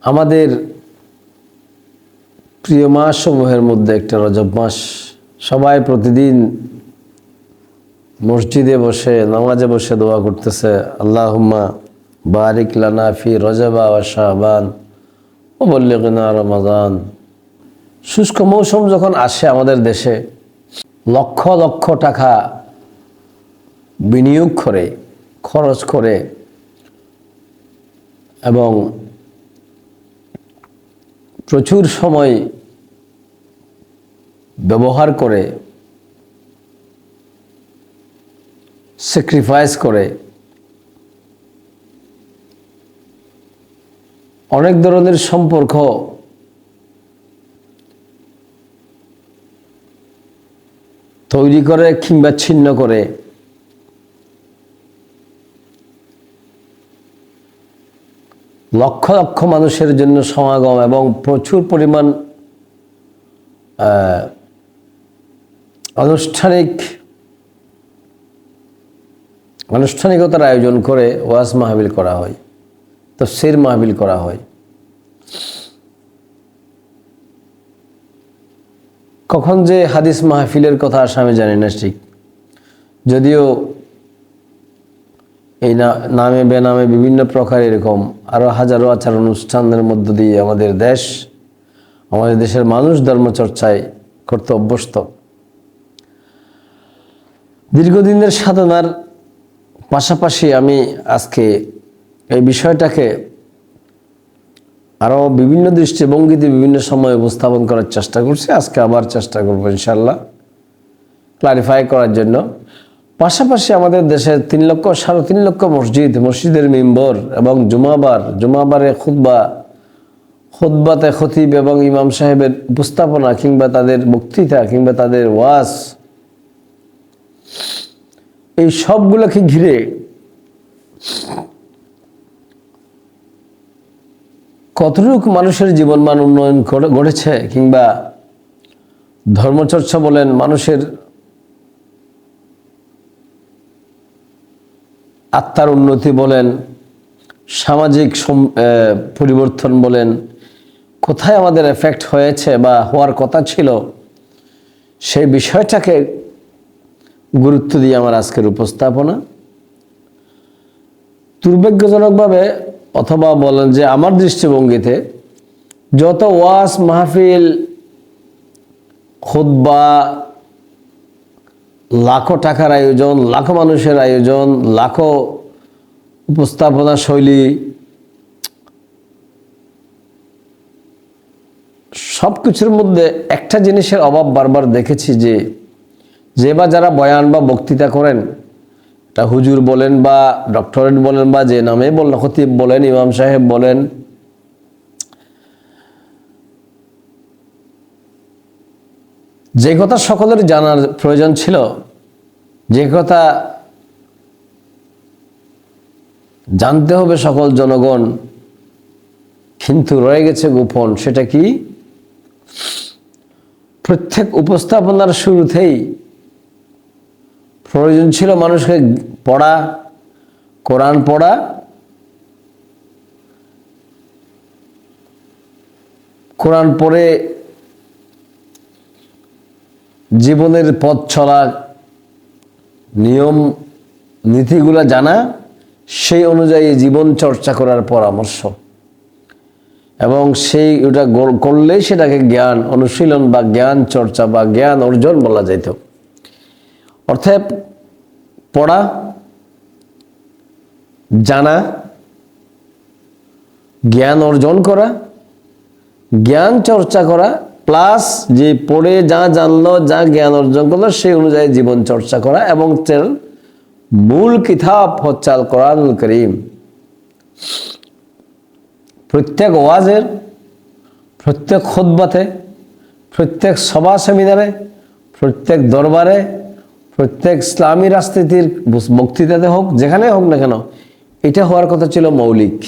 আমাদের প্রিয় মাস সমূহের মধ্যে একটা রজব মাস। সবাই প্রতিদিন মসজিদে বসে নামাজে বসে দোয়া করতেছে, আল্লাহুম্মা বারিক লানা ফি রজবা ওয়া শাবান ওয়া বাল্লিগনা রমাদান। শুষ্ক মৌসুম যখন আসে আমাদের দেশে, লক্ষ লক্ষ টাকা বিনিয়োগ করে, খরচ করে এবং প্রচুর সময় ব্যবহার করে, স্যাক্রিফাইস করে অনেক ধরনের সম্পর্ক তৈরি করে কিংবা ছিন্ন করে লক্ষ লক্ষ মানুষের জন্য সমাগম এবং প্রচুর পরিমাণ আনুষ্ঠানিকতার আয়োজন করে ওয়াজ মাহফিল করা হয়, তাফসীর মাহফিল করা হয়। কখন যে হাদিস মাহফিলের কথা আসে আমি জানি না ঠিক, যদিও এই নামে বেনামে বিভিন্ন প্রকার এরকম আরও হাজারো আচার অনুষ্ঠানের মধ্য দিয়ে আমাদের দেশের মানুষ ধর্মচর্চায় করতে অভ্যস্ত। দীর্ঘদিনের সাধনার পাশাপাশি আমি আজকে এই বিষয়টাকে আরও বিভিন্ন দৃষ্টিভঙ্গিতে বিভিন্ন সময় উপস্থাপন করার চেষ্টা করছি। আজকে আবার চেষ্টা করব ইনশাআল্লাহ ক্লারিফাই করার জন্য। পাশাপাশি আমাদের দেশে 3 লক্ষ 3.5 লক্ষ মসজিদের মেম্বর এবং জুমাবারে খুতবাতে খতিব এবং ইমাম সাহেবের উপস্থাপনা কিংবা তাদের বক্তৃতা কিংবা তাদের ওয়াজ, এই সবগুলোকে ঘিরে কতটুকু মানুষের জীবনমান উন্নয়ন ঘটেছে কিংবা ধর্মচর্চা বলেন, মানুষের আত্মার উন্নতি বলেন, সামাজিক পরিবর্তন বলেন, কোথায় আমাদের এফেক্ট হয়েছে বা হওয়ার কথা ছিল, সেই বিষয়টাকে গুরুত্ব দিয়ে আমার আজকের উপস্থাপনা। দুর্ভাগ্যজনকভাবে অথবা বলেন যে আমার দৃষ্টিভঙ্গিতে যত ওয়াজ মাহফিল খুতবা, লাখো টাকার আয়োজন, লাখো মানুষের আয়োজন, লাখো উপস্থাপনা শৈলী, সব কিছুর মধ্যে একটা জিনিসের অভাব বারবার দেখেছি, যে বা যারা বয়ান বা বক্তৃতা করেন, তা হুজুর বলেন বা ডক্টরেট বলেন বা যে নামে বলেন, খতিব বলেন, ইমাম সাহেব বলেন, যে কথা সকলের জানার প্রয়োজন ছিল, যে কথা জানতে হবে সকল জনগণ, কিন্তু রয়ে গেছে গোপন। সেটা কি? প্রত্যেক উপস্থাপনার শুরুতেই প্রয়োজন ছিল মানুষকে পড়া, কোরআন পড়া, কোরআন পড়ে জীবনের পথ চলা, নিয়ম নীতিগুলা জানা, সেই অনুযায়ী জীবন চর্চা করার পরামর্শ, এবং ওটা করলেই সেটাকে জ্ঞান অনুশীলন বা জ্ঞান চর্চা বা জ্ঞান অর্জন বলা যেত। অর্থাৎ পড়া, জানা, জ্ঞান অর্জন করা, জ্ঞান চর্চা করা, প্লাস যে পড়ে যা জানলো, যা জ্ঞান অর্জন করলো, সেই অনুযায়ী জীবন চর্চা করা। এবং মূল কিতাব হচ্ছে আল কোরআনুল কারীম। প্রত্যেক ওয়াজের, প্রত্যেক খুতবাতে, প্রত্যেক সভা সেমিনারে, প্রত্যেক দরবারে, প্রত্যেক ইসলামী রাজনীতির বক্তৃতাতে হোক, যেখানে হোক না কেন, এটা হওয়ার কথা ছিল মৌলিক,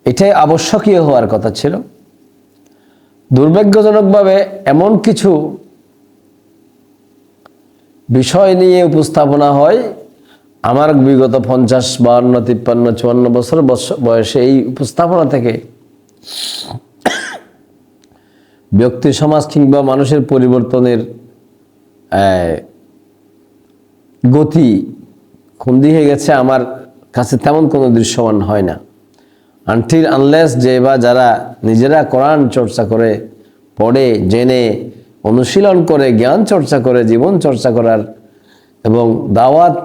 এটাই আবশ্যকীয় হওয়ার কথা ছিল। দুর্ভাগ্যজনকভাবে এমন কিছু বিষয় নিয়ে উপস্থাপনা হয় আমার বিগত 50, 52, 53, 54 বছর বয়সে এই উপস্থাপনা থেকে ব্যক্তি সমাজ কিংবা মানুষের পরিবর্তনের গতি খুন্দি হয়ে গেছে আমার কাছে তেমন কোনো দৃশ্যমান হয় না। আনটিল আনলেস যে বা যারা নিজেরা কোরআন চর্চা করে, পড়ে, জেনে, অনুশীলন করে, জ্ঞান চর্চা করে, জীবন চর্চা করার এবং দাওয়াত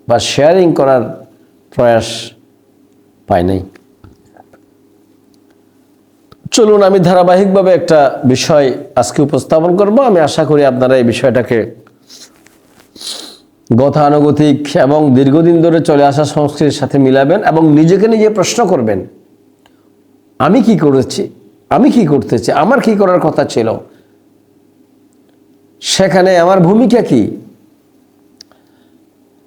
বা শেয়ারিং করার প্রয়াস পায় নাই। চলুন আমি ধারাবাহিকভাবে একটা বিষয় আজকে উপস্থাপন করব। আমি আশা করি আপনারা এই বিষয়টাকে গতানুগতিক এবং দীর্ঘদিন ধরে চলে আসা সংস্কৃতির সাথে মিলাবেন এবং নিজেকে নিজে প্রশ্ন করবেন, আমি কি করেছি, আমি কি করতেছি, আমার কি করার কথা ছিল, সেখানে আমার ভূমিকা কি।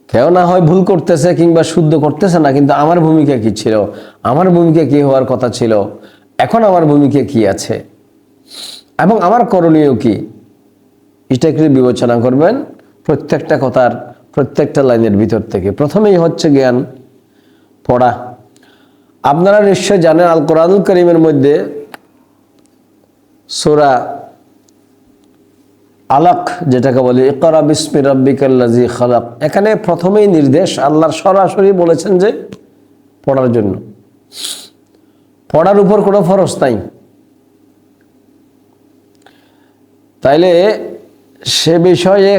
কেউ না হয় ভুল করতেছে কিংবা শুদ্ধ করতেছে না, কিন্তু আমার ভূমিকা কি ছিল, আমার ভূমিকা কি হওয়ার কথা ছিল, এখন আমার ভূমিকা কি আছে এবং আমার করণীয় কি, এটাকে বিবেচনা করবেন প্রত্যেকটা কথার প্রত্যেকটা লাইনের ভিতর থেকে। প্রথমেই হচ্ছে জ্ঞান, পড়া। আপনারা নিশ্চয় জানেন আল কোরআনুল কারীমের মধ্যে সূরা আলাক, যেটাকে বলে ইকরা বিসমি রাব্বিকাল্লাযী খালাক, এখানে প্রথমেই নির্দেশ আল্লাহর সরাসরি বলেছেন যে পড়ার জন্য। পড়ার উপর কোনো ফরজ নাই। তাইলে সে বিষয়ে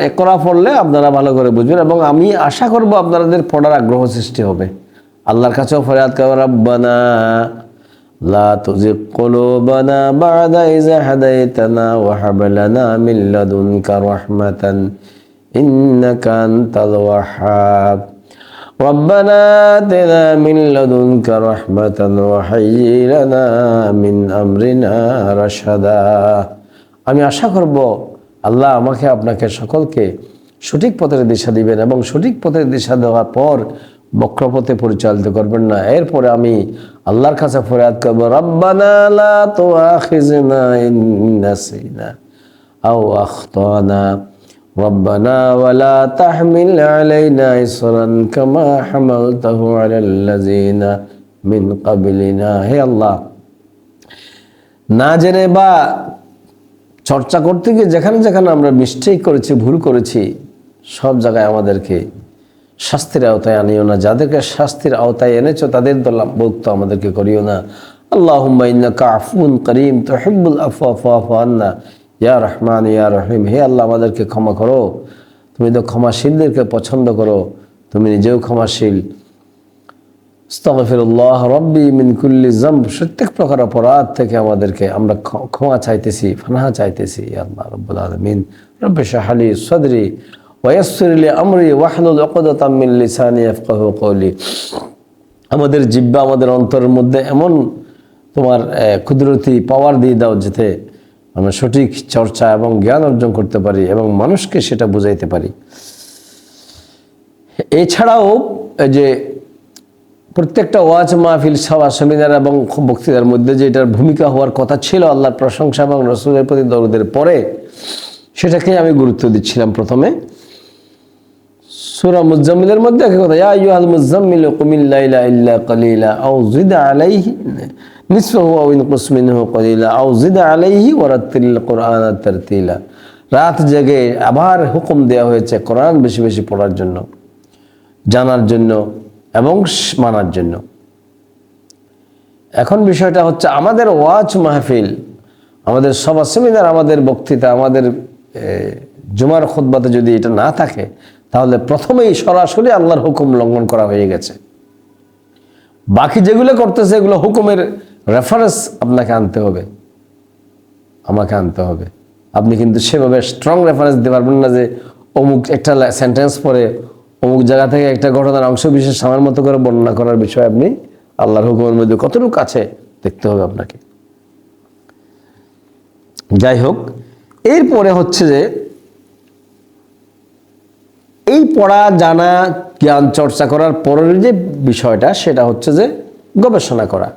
ইকরা পড়লে আপনারা ভালো করে বুঝবেন এবং আমি আশা করব আপনাদের পড়ার আগ্রহ সৃষ্টি হবে। আল্লাহর কাছেও ফরিয়াদ করব, রাব্বানা লা তুযিগ কুলুবানা বা'দা ইয হাদাইতানা ওয়া হাব লানা মিন লাদুনকা রাহমাতান ইন্নাকা আনতাল ওয়াহ্হাব রব্বানা আতিনা মিন লাদুনকা রাহমাতান ওয়া হায়্যি লানা মিন আমরিনা রাশাদা। আমি আশা করব আল্লাহ আমাকে আপনাকে সকলকে সঠিক পথের দিশা দিবেন এবং সঠিক পথের দিশা দেওয়ার পর বক্রপথে পরিচালিত করবেন না। এরপরে আমি আল্লাহর কাছে ফরিয়াদ করব, রব্বানা লা তুআখিযনা ইন নাসিনা আও আখতানা রব্বানা ওয়া লা তাহমিল আলাইনা ইসরান কামা হামালতাহু আলাল্লাযিনা মিন ক্বাবলিনা। হে আল্লাহ, না জেনে বা চর্চা করতে গিয়ে যেখানে যেখানে আমরা মিস্টেক করেছি, ভুল করেছি, সব জায়গায় আমাদেরকে শাস্তির আওতায় আনিও না। যাদেরকে শাস্তির আওতায় এনেছো তাদের দলভুক্ত আমাদেরকে করিও না। আল্লাহুম্মা ইন্নাকা আফুন করিম তুহিব্বুল আফওয়া ফা'ফু আন্না ইয়া রহমান ইয়া রহিম। হে আল্লাহ, আমাদেরকে ক্ষমা করো, তুমি তো ক্ষমাশীলদেরকে পছন্দ করো, তুমি নিজেও ক্ষমাশীল। আস্তাগফিরুল্লাহ রব্বি মিন কুল্লি যামব, প্রত্যেক প্রকার অপরাধ থেকে আমাদেরকে আমরা ক্ষমা চাইতেছি, পানাহ চাইতেছি। ইয়া আল্লাহ রাব্বুল আলামিন, রব্বি ইশরাহ লি সাদরি ওয়া ইয়াসসির লি আমরি ওয়াহলুল উকদাতাম মিন লিসানি ইয়াফকাহু কওলি। আমাদের জিহ্বা, আমাদের অন্তরের মধ্যে এমন তোমার কুদরতি পাওয়ার দিয়ে দাও যাতে আমরা সঠিক চর্চা এবং জ্ঞান অর্জন করতে পারি এবং মানুষকে সেটা বুঝাইতে পারি। এছাড়াও যে প্রত্যেকটা ওয়াজ মাহফিল, সভা, সেমিনার এবং বক্তৃতার মধ্যে যে এটার ভূমিকা হওয়ার কথা ছিল আল্লাহর প্রশংসা এবং রাসূলের প্রতি দরুদের পরে, সেটাকে আমি গুরুত্ব দিচ্ছিলাম। প্রথমে সূরা মুজাম্মিলের মধ্যে একই কথা, ইয়া আইয়ুহাল মুজাম্মিল কুমিল লাইলা ইল্লা কালিলা আও জিদ আলাইহি নিসফাহু আও ইনকুস মিনহু কালিলা আও জিদ আলাইহি ওয়ারাত্তিল কুরআনা তারতিলা। রাত জেগে আবার হুকুম দেওয়া হয়েছে কোরআন বেশি বেশি পড়ার জন্য, জানার জন্য এবং মানার জন্য। এখন বিষয়টা হচ্ছে আমাদের ওয়াজ মাহফিল, আমাদের সভা সেমিনার, আমাদের বক্তৃতা, আমাদের জুমার খুতবাতে যদি এটা না থাকে, তাহলে প্রথমেই সরাসরি আল্লাহর হুকুম লঙ্ঘন করা হয়ে গেছে। বাকি যেগুলো করতেছে এগুলো হুকুমের রেফারেন্স আপনাকে আনতে হবে, আমাকে আনতে হবে। আপনি কিন্তু সেভাবে স্ট্রং রেফারেন্স দিতে পারবেন না যে অমুক একটা সেন্টেন্স পরে অমুক জায়গা থেকে একটা ঘটনার অংশ বিশেষ আমার মতো করে বর্ণনা করার বিষয় আপনি আল্লাহর হুকুমের মধ্যে কতটুকু আছে দেখতে হবে আপনাকে। যাই হোক, এরপরে হচ্ছে যে এই পড়া, জানা, জ্ঞান চর্চা করার পরের যে বিষয়টা, সেটা হচ্ছে যে গবেষণা করা।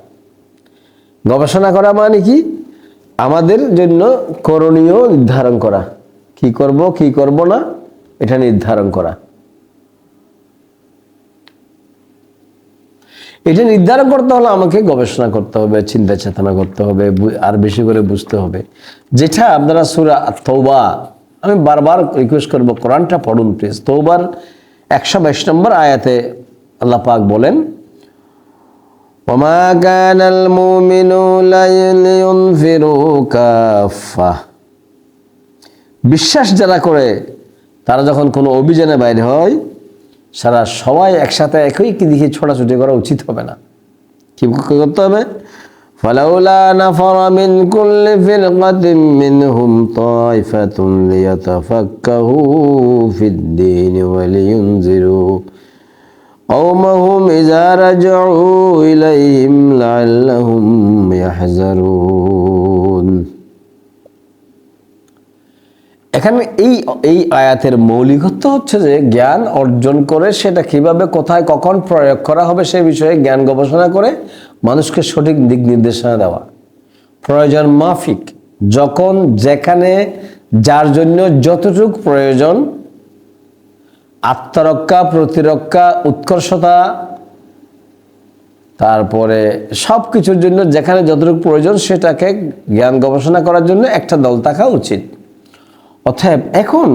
গবেষণা করা মানে কি? আমাদের জন্য করণীয় নির্ধারণ করা, কি করব কি করব না এটা নির্ধারণ করা। এটা নির্ধারণ করতে হলে আমাকে গবেষণা করতে হবে, চিন্তা চেতনা করতে হবে, আর বেশি করে বুঝতে হবে। যেটা আপনারা সূরা তওবা, আমি বারবার রিকোয়েস্ট করব কোরআনটা পড়ুন প্লিজ। তওবার 122 নম্বর আয়াতে আল্লাহ পাক বলেন, ওয়ামা কানাল মুমিনুনা লিয়ুনফিরু কাফা। বিশ্বাস যারা করে তারা যখন কোনো অভিযানে বাইরে হয়, সারা সবাই একসাথে একই দিকে ছোটাছুটি করা উচিত হবে না। কি করতে হবে? ফালাউলা নাফারা মিন কুল্লি ফিরকাতিন মিনহুম তাইফাতুন লিয়াতাফাক্কাহু ফিদ-দীন ওয়া লিয়ুনজিরু কওমাহুম ইযা রাজউ ইলাইহিম লাআল্লাহুম ইয়াহযারুন। এখানে এই আয়াতের মৌলিকত্ব হচ্ছে যে জ্ঞান অর্জন করে সেটা কিভাবে, কোথায়, কখন প্রয়োগ করা হবে সে বিষয়ে জ্ঞান গবেষণা করে মানুষকে সঠিক দিক নির্দেশনা দেওয়া, প্রয়োজন মাফিক, যখন যেখানে যার জন্য যতটুকু প্রয়োজন, আত্মরক্ষা, প্রতিরক্ষা, উৎকর্ষতা, তারপরে সব কিছুর জন্য যেখানে যতটুকু প্রয়োজন সেটাকে জ্ঞান গবেষণা করার জন্য একটা দল থাকা উচিত। অতএব এখন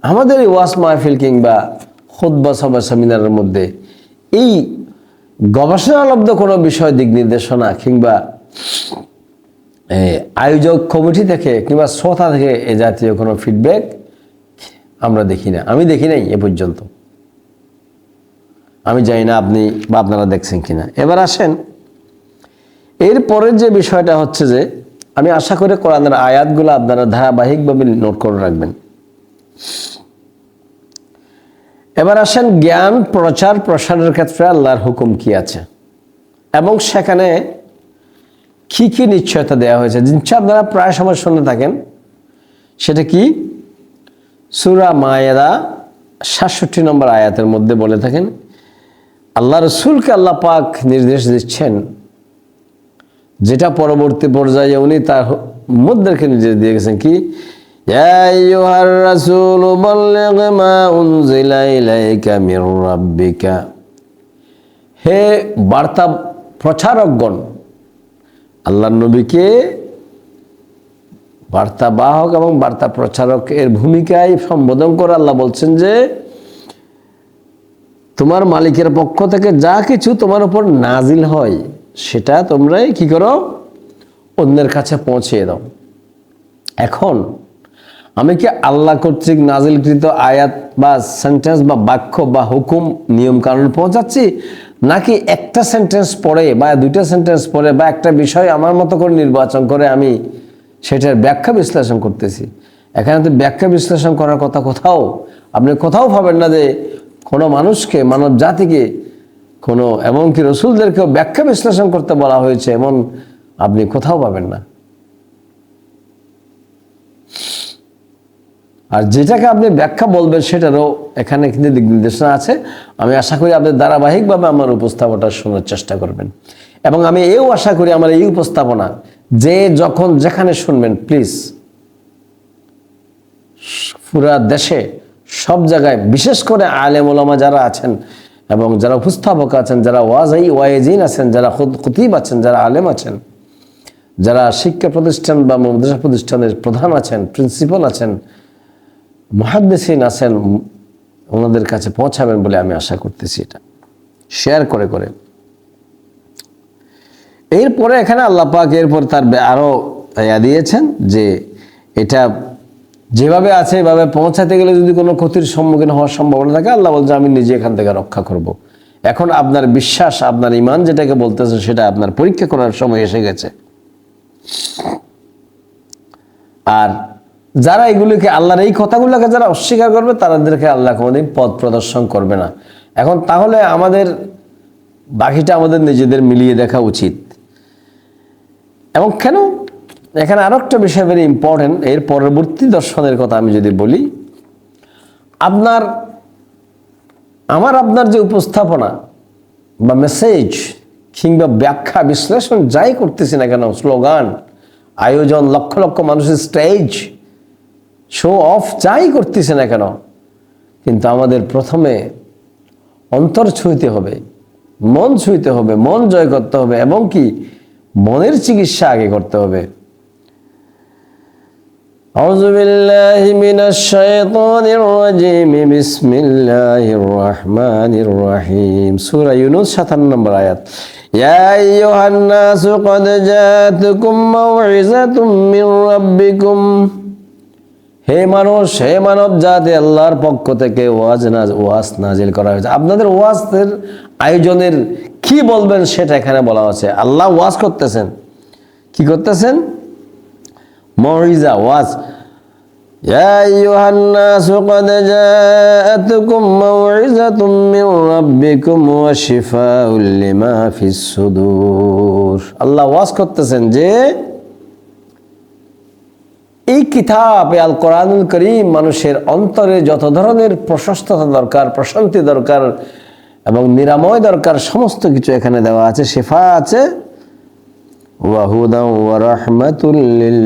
আমাদের এই ওয়াজ মাহফিল কিংবা খুতবা সভা সেমিনারের মধ্যে এই গবেষণালব্ধ কোনো বিষয় দিক নির্দেশনা কিংবা আয়োজক কমিটি থেকে কিংবা শ্রোতা থেকে এ জাতীয় কোনো ফিডব্যাক আমরা দেখি না, আমি দেখি নাই এ পর্যন্ত। আমি জানি না আপনি বা আপনারা দেখছেন কিনা। এবার আসেন, এরপরের যে বিষয়টা হচ্ছে যে আমি আশা করি কোরআনের আয়াতগুলো আপনারা ধারাবাহিকভাবে নোট করে রাখবেন। এবার আসেন জ্ঞান প্রচার প্রসারের ক্ষেত্রে আল্লাহর হুকুম কি আছে এবং সেখানে কি কি নিশ্চয়তা দেওয়া হয়েছে, জিনিসটা আপনারা প্রায় সময় শুনে থাকেন। সেটা কি? সূরা মায়েদা ৬৭ নম্বর আয়াতের মধ্যে বলে থাকেন, আল্লাহ রসুলকে আল্লাহ পাক নির্দেশ দিচ্ছেন, যেটা পরবর্তী পর্যায়ে উনি তার উম্মতদেরকে নির্দেশ দিয়ে গেছেন কি, ইয়া আইয়ুহার রাসূল বাল্লিগ মা উনজিলা ইলাইকা মির রাব্বিকা। হে বার্তা প্রচারকগণ, আল্লাহর নবীকে বার্তা বাহক এবং বার্তা প্রচারক এর ভূমিকায় সম্বোধন করে আল্লাহ বলছেন যে তোমার মালিকের পক্ষ থেকে যা কিছু তোমার উপর নাজিল হয় সেটা তোমরাই কি করো, অন্যের কাছে পৌঁছিয়ে দাও। এখন আমি কি আল্লাহ কর্তৃক নাজিলকৃত আয়াত বা সেন্টেন্স বা বাক্য বা হুকুম নিয়ম কানুন পৌঁছাচ্ছি, নাকি একটা সেন্টেন্স পড়ে বা দুইটা সেন্টেন্স পড়ে বা একটা বিষয় আমার মতো করে নির্বাচন করে আমি সেটার ব্যাখ্যা বিশ্লেষণ করতেছি? এখানে তো ব্যাখ্যা বিশ্লেষণ করার কথা কোথাও আপনি কোথাও পাবেন না যে কোনো মানুষকে, মানব জাতিকে, কোনো এমনকি রসুলদেরকেও ব্যাখ্যা বিশ্লেষণ করতে বলা হয়েছে এমন আপনি কোথাও পাবেন না। আর যেটাকে আপনি ব্যাখ্যা বলবেন সেটারও এখানে কিন্তু দিক নির্দেশনা আছে। আমি আশা করি আপনি ধারাবাহিকভাবে আমার উপস্থাপনটা শোনার চেষ্টা করবেন এবং আমি এও আশা করি আমার এই উপস্থাপনা যে যখন যেখানে শুনবেন প্লিজ পুরা দেশে সব জায়গায়, বিশেষ করে আলেম ওলামা যারা আছেন এবং যারা উপস্থাপক আছেন, যারা ওয়াইজিন আছেন, যারা খতিব আছেন, যারা আলেম আছেন, যারা শিক্ষা প্রতিষ্ঠান বা মাদ্রাসা প্রতিষ্ঠানের প্রধান আছেন, প্রিন্সিপাল আছেন, মুহাদ্দিসিন আছেন, ওনাদের কাছে পৌঁছাবেন বলে আমি আশা করতেছি। এটা শেয়ার করে করে এরপরে এখানে আল্লাহ পাক এরপর তার আরো দিয়েছেন যে এটা যেভাবে আছে এভাবে পৌঁছাতে গেলে যদি কোনো ক্ষতির সম্মুখীন হওয়ার সম্ভাবনা থাকে, আল্লাহ বলছে আমি নিজে এখান থেকে রক্ষা করব। এখন আপনার বিশ্বাস, আপনার ঈমান যেটাকে বলতেছে সেটা আপনার পরীক্ষা করার সময় এসে গেছে। আর যারা এগুলিকে, আল্লাহর এই কথাগুলোকে যারা অস্বীকার করবে তাদেরকে আল্লাহ কোনোদিন পথ প্রদর্শন করবে না। এখন তাহলে আমাদের বাকিটা আমাদের নিজেদের মিলিয়ে দেখা উচিত। এবং কেন এখানে আরো একটা বিষয় ভেরি ইম্পর্টেন্ট, এর পরবর্তী দর্শনের কথা আমি যদি বলি, আপনার যে উপস্থাপনা বা মেসেজ কিংবা ব্যাখ্যা বিশ্লেষণ যাই করতেছি না কেন, স্লোগান, আয়োজন, লক্ষ লক্ষ মানুষের স্টেজ শো অফ যাই করতেছি না কেন, কিন্তু আমাদের প্রথমে অন্তর ছুঁইতে হবে, মন ছুঁইতে হবে, মন জয় করতে হবে, এবং কি মনের চিকিৎসা আগে করতে হবে। আউযু বিল্লাহি মিনাশ শাইতানির রাজিম, বিসমিল্লাহির রহমানির রহিম। সূরা ইউনূস 57 নম্বর আয়াত। ইয়া আইয়ুহান নাসু ক্বাদ জাআতুকুম মাউইযাতুম মির রাব্বিকুম, হে মানুষ, হে মানব জাতি, আল্লাহর পক্ষ থেকে ওয়াজ নাজিল করা হয়েছে। আপনাদের ওয়াজের আয়োজনের কি বলবেন সেটা এখানে বলা আছে। আল্লাহ ওয়াজ করতেছেন, কি করতেছেন? মাউইজা, ওয়াজ। ইয়া আইয়ুহান নাসু ক্বাদ জাআতুকুম মাউইযাতুম মির রাব্বিকুম ওয়া শিফাউল লিমা ফিস সুদূর। আল্লাহ ওয়াজ করতেছেন যে এই কিতাব আল কোরআনুল কারীম মানুষের অন্তরে যত ধরনের প্রশস্ততা দরকার, প্রশান্তি দরকার এবং নিরাময় দরকার, সমস্ত কিছু এখানে দেওয়া আছে। শিফা আছে, ওয়া হুদাও ওয়া রাহমাতুল লিল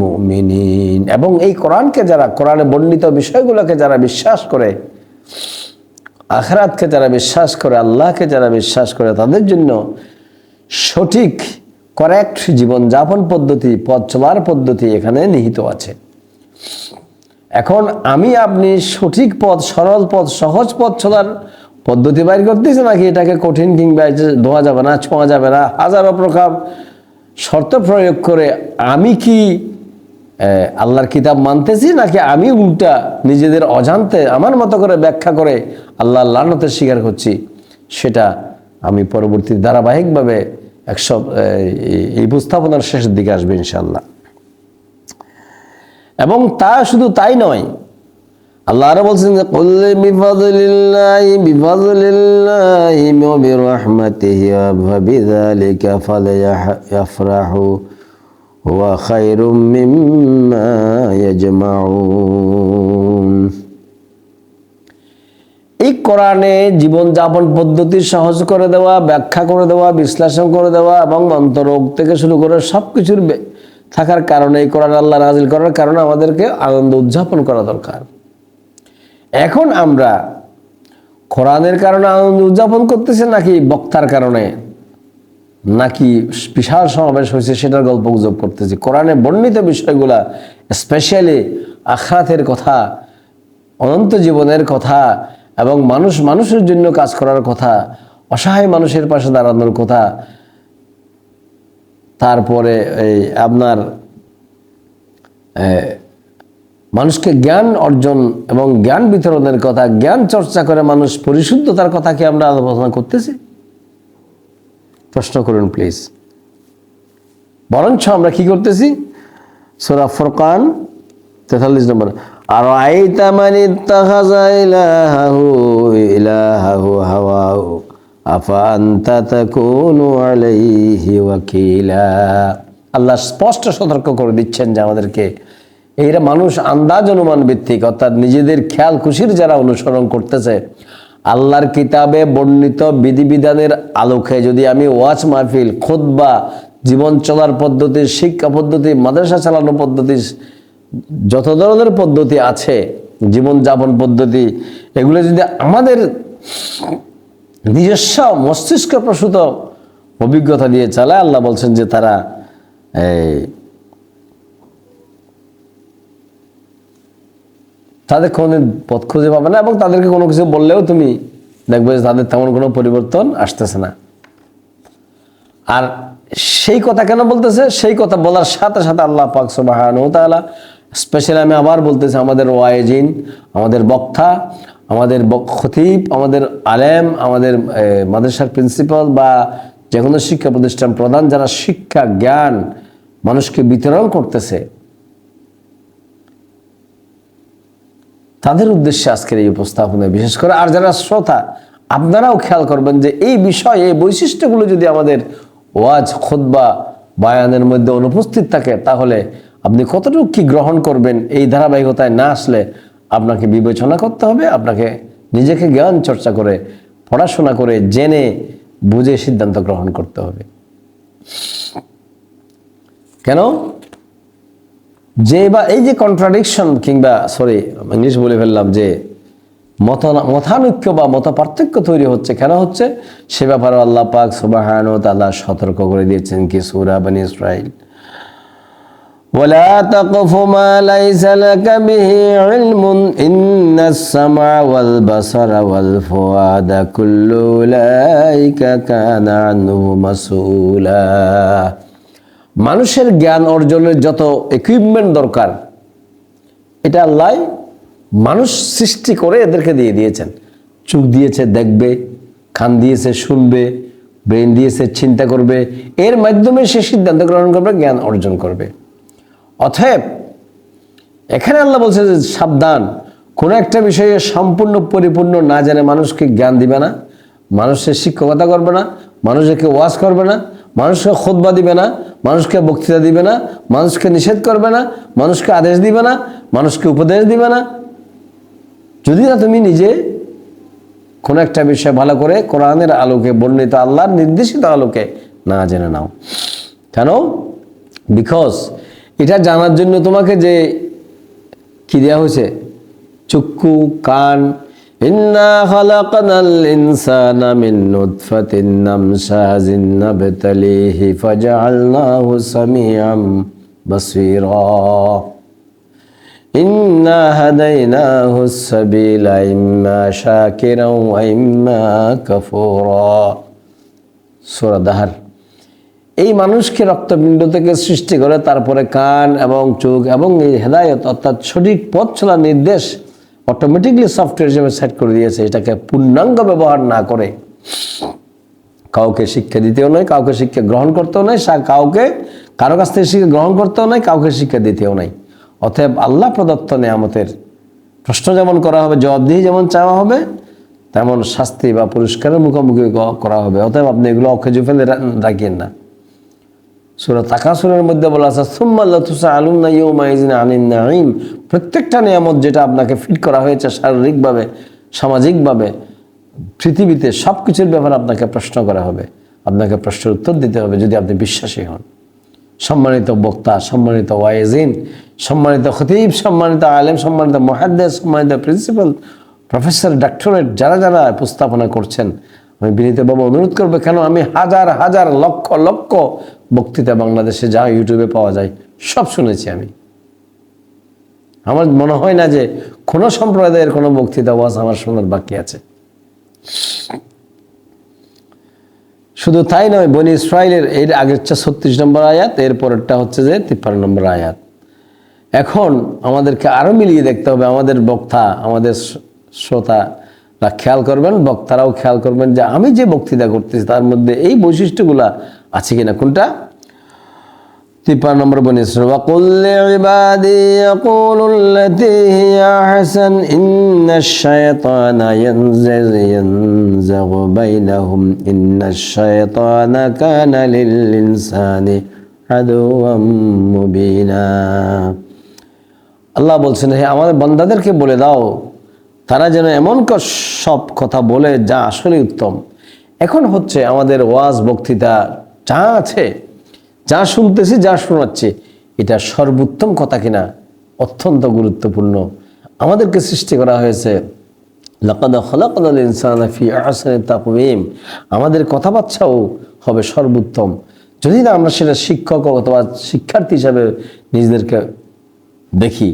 মুমিনিন। এবং এই কোরআনকে যারা, কোরআনে বর্ণিত বিষয়গুলোকে যারা বিশ্বাস করে, আখিরাতকে যারা বিশ্বাস করে, আল্লাহকে যারা বিশ্বাস করে, তাদের জন্য সঠিক কারেক্ট জীবনযাপন পদ্ধতি, পথ চলার পদ্ধতি এখানে নিহিত আছে। এখন আমি আপনি সঠিক পথ, সরল পথ, সহজ পথ চলার পদ্ধতি বাইর করতেছি, নাকি এটাকে কঠিন কিংবা ধোয়া যাবে না, ছোঁয়া যাবে না, হাজারো প্রকার শর্ত প্রয়োগ করে আমি কি আল্লাহর কিতাব মানতেছি, নাকি আমি উল্টা নিজেদের অজান্তে আমার মতো করে ব্যাখ্যা করে আল্লাহর লানতের শিকার করছি, সেটা আমি পরবর্তী ধারাবাহিকভাবে এই উপস্থাপনার শেষের দিকে আসবে ইনশাআল্লাহ। এবং তা শুধু তাই নয়, আল্লাহ আরো বলছেন যে কুল বিফাযলিল্লাহি ওয়া বিরাহমাতিহি ওয়া বিযালিকা ফালইফরাহু হুয়া খায়রুম মিম্মা ইয়াজমাউন। এই কোরআনে জীবনযাপন পদ্ধতি সহজ করে দেওয়া, ব্যাখ্যা করে দেওয়া, বিশ্লেষণ করে দেওয়া এবং মন্ত্ররোগ থেকে শুরু করে সবকিছুর থাকার কারণে, এই কোরআন আল্লাহ নাজিল করার কারণে আমাদেরকে আনন্দ উদযাপন করা দরকার। এখন আমরা কোরআনের কারণে আনন্দ উদযাপন করতেছি, নাকি বক্তার কারণে, নাকি বিশাল সমাবেশ হয়েছে সেটার গল্প গুজব করতেছি? কোরআনে বর্ণিত বিষয়গুলা, স্পেশালি আখিরাতের কথা, অনন্ত জীবনের কথা এবং মানুষের জন্য কাজ করার কথা, অসহায় মানুষের পাশে দাঁড়ানোর কথা, তারপরে এই আপনার মানুষকে জ্ঞান অর্জন এবং জ্ঞান বিতরণের কথা, জ্ঞান চর্চা করে মানুষ পরিশুদ্ধতার কথা কি আমরা আলোচনা করতেছি? প্রশ্ন করুন প্লিজ। বরঞ্চ আমরা কি করতেছি? সূরা ফুরকান 43 নম্বর, আরাআইতা মান ইত্তাখাযা ইলাহাহু হাওয়াহু আফা আনতা তাকুনু আলাইহি ওয়াকিলা। আল্লাহ স্পষ্ট সতর্ক করে দিচ্ছেন যে আমাদেরকে, এইরা মানুষ আন্দাজ অনুমান ভিত্তিক, অর্থাৎ নিজেদের খেয়াল খুশির যারা অনুসরণ করতেছে, আল্লাহর কিতাবে বর্ণিত বিধিবিধানের আলোকে যদি আমি ওয়াজ মাহফিল, খুতবা, জীবন চলার পদ্ধতি, শিক্ষা পদ্ধতি, মাদ্রাসা চালানো পদ্ধতি, যত ধরনের পদ্ধতি আছে, জীবনযাপন পদ্ধতি, এগুলো যদি আমাদের নিজস্ব মস্তিষ্ক প্রসূত অভিজ্ঞতা দিয়ে চালায়, আল্লাহ বলছেন যে তারা তাদের কোনো পথ খুঁজে পাবে না, এবং তাদেরকে কোনো কিছু বললেও তুমি দেখবে যে তাদের তেমন কোনো পরিবর্তন আসতেছে না। আর সেই কথা কেন বলতেছে? সেই কথা বলার সাথে সাথে আল্লাহ পাক সুবহানাহু ওয়া তাআলা স্পেশালি, আমি আবার বলতেছি, আমাদের ওয়াইজিন, আমাদের বক্তা, আমাদের খতিব, আমাদের আলেম, আমাদের মাদ্রাসার প্রিন্সিপাল বা যে কোনো শিক্ষা প্রতিষ্ঠান প্রধান, যারা শিক্ষা জ্ঞান মানুষকে বিতরণ করতেছে, তাদের উদ্দেশ্যে আজকের এই উপস্থাপনা বিশেষ করে। আর যারা শ্রোতা, আপনারাও খেয়াল করবেন যে এই বিষয়, এই বৈশিষ্ট্যগুলো যদি আমাদের ওয়াজ, খুতবা, বায়ানের মধ্যে অনুপস্থিত থাকে, তাহলে আপনি কতটুকু কি গ্রহণ করবেন, এই ধারাবাহিকতায় না আসলে আপনাকে বিবেচনা করতে হবে। আপনাকে নিজেকে জ্ঞান চর্চা করে, পড়াশোনা করে, জেনে বুঝে সিদ্ধান্ত গ্রহণ করতে হবে। কেন? যে বা এই যে কন্ট্রাডিকশন, কিংবা ইংলিশ বলে ফেললাম, যে মতানৈক্য বা মত পার্থক্য তৈরি হচ্ছে। কেন হচ্ছে সে ব্যাপারে আল্লাহ পাক সুবহানাহু ওয়া তাআলা সতর্ক করে দিয়েছেন কি সূরা বনী ইসরাঈল, ولا تقف ما ليس لك به علم إن السمع والبصر والفؤاد كل أولئك كان عنه مسؤولا। মানুষের জ্ঞান অর্জনের যত ইকুইপমেন্ট দরকার এটা আল্লাহ মানুষ সৃষ্টি করে এদেরকে দিয়ে দিয়েছেন। চোখ দিয়েছে দেখবে, কান দিয়েছে শুনবে, ব্রেন দিয়েছে চিন্তা করবে, এর মাধ্যমে সে সিদ্ধান্ত গ্রহণ করবে, জ্ঞান অর্জন করবে। অতএব এখানে আল্লাহ বলছে যে সাবধান, কোনো একটা বিষয়ে সম্পূর্ণ পরিপূর্ণ না জেনে মানুষকে জ্ঞান দিবে না, মানুষের শিক্ষকতা করবে না, মানুষকে ওয়াজ করবে না, মানুষকে খুতবা দিবে না, মানুষকে বক্তৃতা দিবে না, মানুষকে নিষেধ করবে না, মানুষকে আদেশ দিবে না, মানুষকে উপদেশ দিবে না, যদি না তুমি নিজে কোনো একটা বিষয় ভালো করে কোরআনের আলোকে বর্ণিত আল্লাহর নির্দেশিত আলোকে না জেনে নাও। কেন? বিকজ এটা জানার জন্য তোমাকে যে কি দেওয়া হয়েছে, চক্ষু, কান। ইন্না খালাকনাল ইনসানা মিন নুতফাতিন আমশাজিন নাবতালিহি ফাজআলনাহু সামিআম বাসীরা ইন্না হাদাইনাহু সাবিলা ইম্মা শাকিরান ওয়া ইম্মা কাফুরা। সূরা দাহর। এই মানুষকে রক্তপিণ্ড থেকে সৃষ্টি করে তারপরে কান এবং চোখ এবং এই হেদায়েত অর্থাৎ সঠিক পথ চলার নির্দেশ অটোমেটিকলি সফটওয়্যার হিসেবে সেট করে দিয়েছে। এটাকে পূর্ণাঙ্গ ব্যবহার না করে কাউকে শিক্ষা দিতেও নয়, কাউকে শিক্ষা গ্রহণ করতেও নয়, কারো কাছ থেকে শিক্ষা গ্রহণ করতেও নয়, কাউকে শিক্ষা দিতেও নাই। অতএব আল্লাহ প্রদত্ত নেয়ামতের প্রশ্ন যেমন করা হবে, জবাবদিহি যেমন চাওয়া হবে, তেমন শাস্তি বা পুরস্কারের মুখোমুখি করা হবে। অতএব আপনি এগুলো অকেজো ফেলে রাখেন না। সূরা তাকাসুরের মধ্যে বলা আছে সুম্মা লাতুসআলুনা ইয়াওমাইযিন আনিন নাঈম। প্রত্যেকটা নিয়ামত যেটা আপনাকে ফিট করা হয়েছে শারীরিকভাবে, সামাজিকভাবে, পৃথিবীতে সব কিছুর ব্যাপারে আপনাকে প্রশ্ন করা হবে, আপনাকে প্রশ্নের উত্তর দিতে হবে যদি আপনি বিশ্বাসী হন। সম্মানিত বক্তা, সম্মানিত ওয়াইজিন, সম্মানিত খতিব, সম্মানিত আলেম, সম্মানিত মুহাদ্দিস, সম্মানিত প্রিন্সিপাল, প্রফেসর, ডক্টরেট যারা যারা উপস্থাপনা করছেন, আমি বিনীতভাবে অনুরোধ করবো, কেন আমি হাজার হাজার লক্ষ লক্ষ বক্তৃতা বাংলাদেশে যা ইউটিউবে পাওয়া যায় সব শুনেছি। আমার মনে হয় না যে কোনো সম্প্রদায়ের কোনো বক্তৃতা ওয়াজ আমার শোনার বাকি আছে। শুধু তাই নয়, বনী ইসরাঈলের এর আগেরটা 36 নম্বর আয়াত, এর পরেরটা হচ্ছে যে 53 নম্বর আয়াত। এখন আমাদেরকে আরো মিলিয়ে দেখতে হবে। আমাদের বক্তা, আমাদের শ্রোতারা খেয়াল করবেন, বক্তারাও খেয়াল করবেন যে আমি যে বক্তৃতা করতেছি তার মধ্যে এই বৈশিষ্ট্যগুলা আছে কিনা। কোনটা? 53 নম্বর বনী ইসরাঈল, ওয়া কুল লিইবাদি ইয়াকুলুল্লাতী হিয়া আহসান ইন্নাশ শায়তানা ইয়ানযাগু বাইনাহুম ইন্নাশ শায়তানা কানা লিল ইনসানি আদুওয়াম মুবিনা। আল্লাহ বলছেন, হে আমাদের বান্দাদেরকে বলে দাও তারা যেন এমন সব কথা বলে যা আসলে উত্তম। এখন হচ্ছে আমাদের ওয়াজ বক্তৃতা যা আছে, যা শুনতেছি, যা শোনাচ্ছি, এটা সর্বোত্তম কথা কিনা অত্যন্ত গুরুত্বপূর্ণ। আমাদেরকে সৃষ্টি করা হয়েছে লাকাদ খালাকনাল ইনসানা ফি আহসানি তাকওয়িম। আমাদের কথাবার্তাও হবে সর্বোত্তম। যদি না আমরা সেটা শিক্ষক অথবা শিক্ষার্থী হিসাবে নিজেদেরকে দেখি,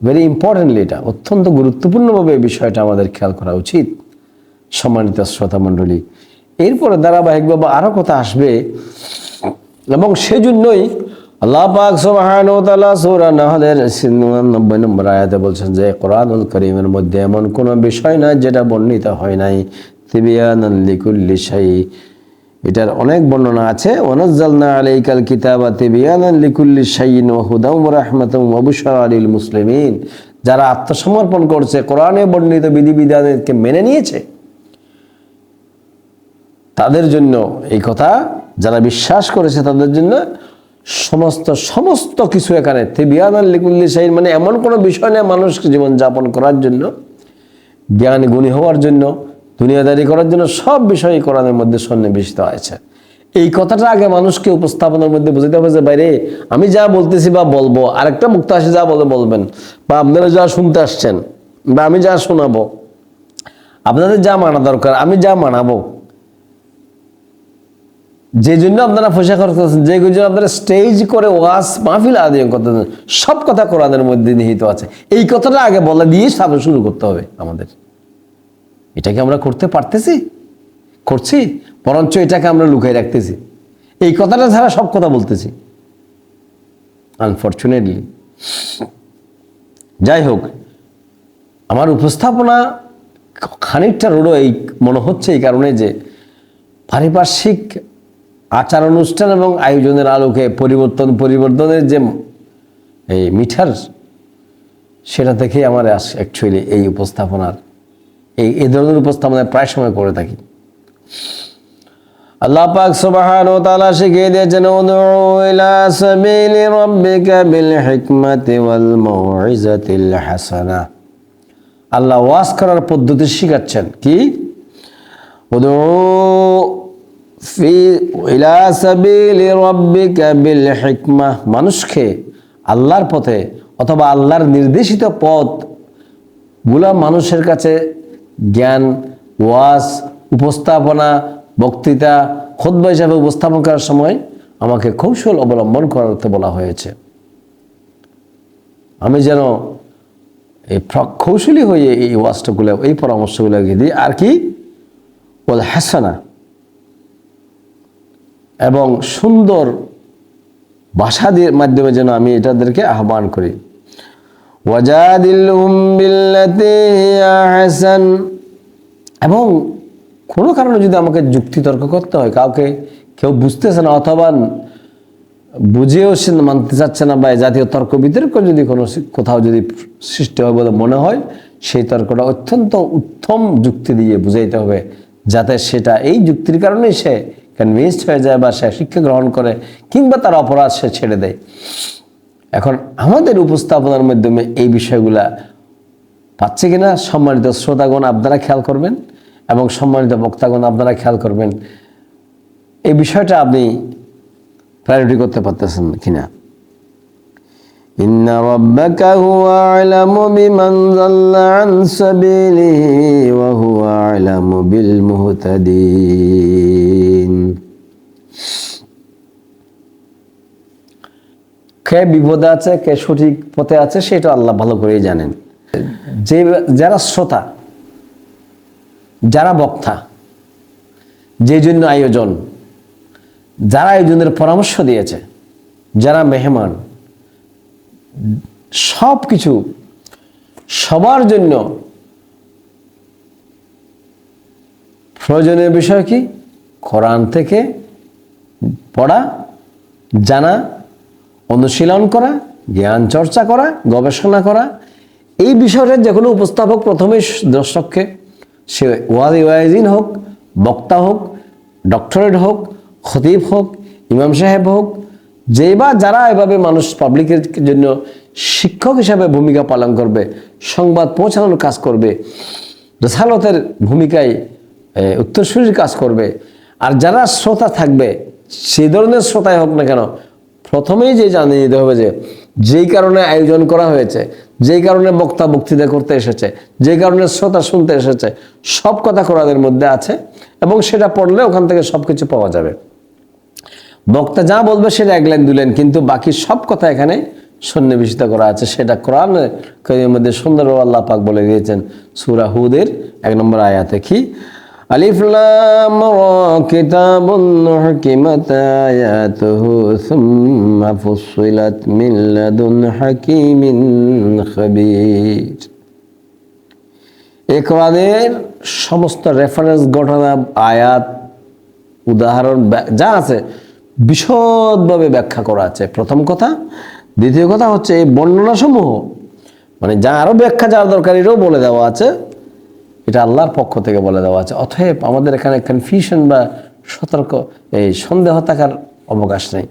ভেরি ইম্পর্টেন্টলি, এটা অত্যন্ত গুরুত্বপূর্ণভাবে এই বিষয়টা আমাদের খেয়াল করা উচিত। সম্মানিত শ্রোতা মণ্ডলী, এরপরে ধারাবাহিকভাবে আরো কথা আসবে এবং সেজন্যই আল্লাহ পাক সুবহানাহু ওয়া তাআলা সূরা নাহলের 90 নম্বর আয়াতে বলছেন যে কোরআনুল কারীমের মধ্যে এমন কোনো বিষয় নাই যেটা বর্ণিত হয় নাই। তিবিয়ানান লিকুল্লি শাই, এটার অনেক বর্ণনা আছে। ওয়ানাজ্জালনা আলাইকাল কিতাবা তিবিয়ানান লিকুল্লি শাইইন ওয়া হুদাও ওয়া রাহমাতাও ওয়া বুশরা লিল মুসলিমিন। যারা আত্মসমর্পণ করছে, কোরআনে বর্ণিত বিধিবিধানকে মেনে নিয়েছে, তাদের জন্য এই কথা, যারা বিশ্বাস করেছে তাদের জন্য সমস্ত কিছু এখানে তিবিয়ানান লিকুল্লি শাইইন, মানে এমন কোনো বিষয় নেই মানুষকে জীবন যাপন করার জন্য, জ্ঞান গুণী হওয়ার জন্য, দুনিয়াদারি করার জন্য সব বিষয়ই কোরআনের মধ্যে সন্নিবেশিত হয়েছে। এই কথাটা আগে মানুষকে উপস্থাপনের মধ্যে বুঝতে হবে যে বাইরে আমি যা বলতেছি বা বলবো, আরেকটা মুক্ত আসে যা বলবেন, বা আপনারা যা শুনতে আসছেন, বা আমি যা শোনাবো, আপনাদের যা মানা দরকার আমি যা মানাবো, যে জন্য আপনারা পয়সা খরচ করছেন, যে জন্য আপনারা স্টেজ করে ওয়াজ মাহফিল আয়োজন করতেছেন, সব কথা কোরআনের মধ্যে নিহিত আছে। এই কথাটা আগে বলে দিয়ে সাথে শুরু করতে হবে আমাদের। এটাকে আমরা করতে পারতেছি, করছি, বরঞ্চ এটাকে আমরা লুকাই রাখতেছি। এই কথাটা ছাড়া সব কথা বলতেছি আনফরচুনেটলি। যাই হোক, আমার উপস্থাপনা খানিকটা রোড়ো এই মনে হচ্ছে এই কারণে যে পারিপার্শ্বিক আচার অনুষ্ঠান এবং আয়োজনের আলোকে পরিবর্তনের যে এই মিটার, সেটা দেখেই আমার অ্যাকচুয়ালি এই উপস্থাপনার এই ধরনের উপস্থাপনায় প্রায় সময় করে থাকি। আল্লাহ পাক সুবহানাহু ওয়া তাআলা শিখিয়ে দিয়েছেন, উদউ ইলা সাবিলি রাব্বিকা বিল হিকমাতি ওয়াল মাউইজাতিল হাসানাহ। আল্লাহ ওয়াজ করার পদ্ধতি শিখাচ্ছেন কি? উদউ ইলা সাবিলি রাব্বিকা বিল হিকমাহ, মানুষকে আল্লাহর পথে অথবা আল্লাহর নির্দেশিত পথ গুলা মানুষের কাছে জ্ঞান, ওয়াজ, উপস্থাপনা, বক্তৃতা, খুতবা হিসাবে উপস্থাপন করার সময় আমাকে কৌশল অবলম্বন করতে বলা হয়েছে। আমি যেন এই কৌশলী হয়ে এই ওয়াজটাগুলো, এই পরামর্শগুলোকে দিই। আর কি? ওয়াল হাসানা, এবং সুন্দর ভাষা দিয়ে মাধ্যমে যেন আমি এটাদেরকে আহ্বান করি। ওয়াজাদিলহুম বিল্লাতি হিয়া আহসান, এবং কোনো কারণে যদি আমাকে যুক্তি তর্ক করতে হয়, কেউ বুঝতেছে না অথবা বুঝেও সে মানতে চাচ্ছে না, বা জাতীয় তর্ক বিতর্ক যদি কোথাও যদি সৃষ্টি হয় বলে মনে হয়, সেই তর্কটা অত্যন্ত উত্তম যুক্তি দিয়ে বুঝাইতে হবে, যাতে সেটা এই যুক্তির কারণেই সে কনভিন্সড হয়ে যায় বা সে শিক্ষা গ্রহণ করে, কিংবা তার অপরাধ সে ছেড়ে দেয়। এখন আমাদের উপস্থাপনার মাধ্যমে এই বিষয়গুলা পাচ্ছে কিনা সম্মানিত শ্রোতাগণ আপনারা খেয়াল করবেন, এবং সম্মানিত বক্তাগণ আপনারা খেয়াল করবেন, এই বিষয়টা আপনি প্রায়োরিটি করতে পারতেছেন কিনা। ইন্না রাব্বাকা হুয়া আ'লামু বিমান যাল্লা আন সাবিলিহি ওয়া হুয়া আ'লামু বিল মুহতাদিন। কে বিপদে আছে, কে সঠিক পথে আছে, সেটা আল্লাহ ভালো করেই জানেন। যারা শ্রোতা, যারা বক্তা, যে জন্য আয়োজন, যারা আয়োজনের পরামর্শ দিয়েছে, যারা মেহমান, সব কিছু সবার জন্য প্রয়োজনীয় বিষয় কি? কোরআন থেকে পড়া, জানা, অনুশীলন করা, জ্ঞান চর্চা করা, গবেষণা করা। এই বিষয়টা যে কোনো উপস্থাপক প্রথমেই দর্শককে, সে ওয়াজিন হোক, বক্তা হোক, ডক্টরেট হোক, খতিব হোক, ইমাম সাহেব হোক, যে বা যারা এভাবে মানুষ পাবলিকের জন্য শিক্ষক হিসাবে ভূমিকা পালন করবে, সংবাদ পৌঁছানোর কাজ করবে, রেসালতের ভূমিকায় উত্তরসূরির কাজ করবে, আর যারা শ্রোতা থাকবে, সেই ধরনের শ্রোতাই হোক না কেন, প্রথমেই যে জানিয়ে দিতে হবে যে যেই কারণে আয়োজন করা হয়েছে, যেই কারণে বক্তা বক্তৃতা করতে এসেছে, যে কারণে শ্রোতা শুনতে এসেছে, সব কথা কোরআনের মধ্যে আছে, এবং সেটা পড়লে ওখান থেকে সব কিছু পাওয়া যাবে। বক্তা যা বলবে সেটা এক লাইন 2 লাইন, কিন্তু বাকি সব কথা এখানে সন্নিবেশিত করা আছে। সেটা কোরআনের মধ্যে সুন্দরভাবে আল্লাহ পাক বলে দিয়েছেন সূরা হুদের 1 নম্বর আয়াতে। কি? আলিফ লাম রা কিতাবুন হুকিমাত আয়াতুহু সুম্মা ফুসিলাত মিন লাদুন হাকিমিন খাবীর। এই কোরআনের সমস্ত রেফারেন্স, ঘটনা, আয়াত, উদাহরণ যা আছে বিশদভাবে ব্যাখ্যা করা আছে, প্রথম কথা। দ্বিতীয় কথা হচ্ছে এই বর্ণনা সমূহ, মানে যা আরো ব্যাখ্যা যাওয়ার দরকার, এটাও বলে দেওয়া আছে, এটা আল্লাহর পক্ষ থেকে বলে দেওয়া আছে। অতএব আমাদের এখানে কনফিউশন বা সন্দেহ থাকার অবকাশ নেই।